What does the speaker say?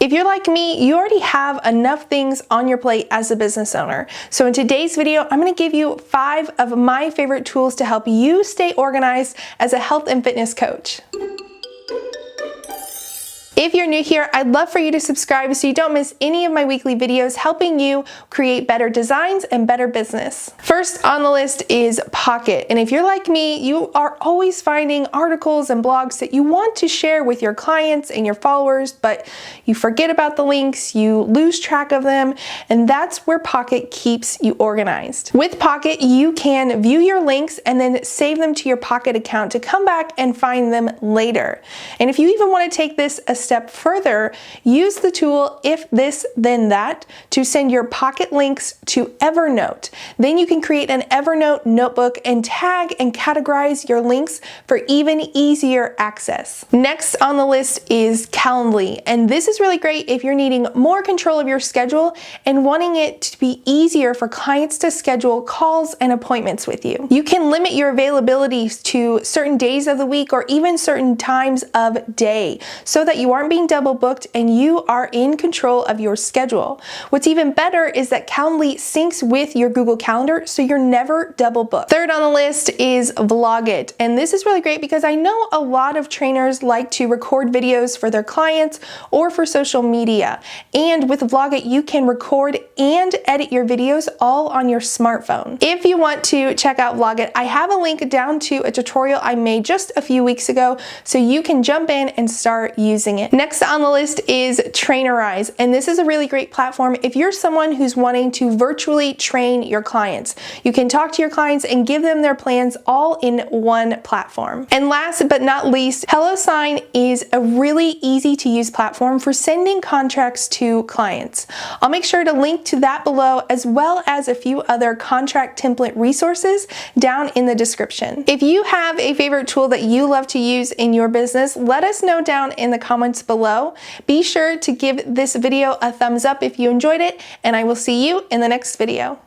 If you're like me, you already have enough things on your plate as a business owner. So in today's video, I'm going to give you 5 of my favorite tools to help you stay organized as a health and fitness coach. If you're new here, I'd love for you to subscribe so you don't miss any of my weekly videos helping you create better designs and better business. First on the list is Pocket. And if you're like me, you are always finding articles and blogs that you want to share with your clients and your followers, but you forget about the links, you lose track of them, and that's where Pocket keeps you organized. With Pocket, you can view your links and then save them to your Pocket account to come back and find them later. And if you even want to take this a step further, use the tool If This Then That to send your Pocket links to Evernote. Then you can create an Evernote notebook and tag and categorize your links for even easier access. Next on the list is Calendly, and this is really great if you're needing more control of your schedule and wanting it to be easier for clients to schedule calls and appointments with you. You can limit your availability to certain days of the week or even certain times of day so that you aren't being double booked and you are in control of your schedule. What's even better is that Calendly syncs with your Google Calendar so you're never double booked. Third on the list is Vlogit, and this is really great because I know a lot of trainers like to record videos for their clients or for social media, and with Vlogit you can record and edit your videos all on your smartphone. If you want to check out Vlogit, I have a link down to a tutorial I made just a few weeks ago so you can jump in and start using it. Next on the list is Trainerize, and this is a really great platform if you're someone who's wanting to virtually train your clients. You can talk to your clients and give them their plans all in one platform. And last but not least, HelloSign is a really easy to use platform for sending contracts to clients. I'll make sure to link to that below as well as a few other contract template resources down in the description. If you have a favorite tool that you love to use in your business, let us know down in the comments below. Be sure to give this video a thumbs up if you enjoyed it, and I will see you in the next video.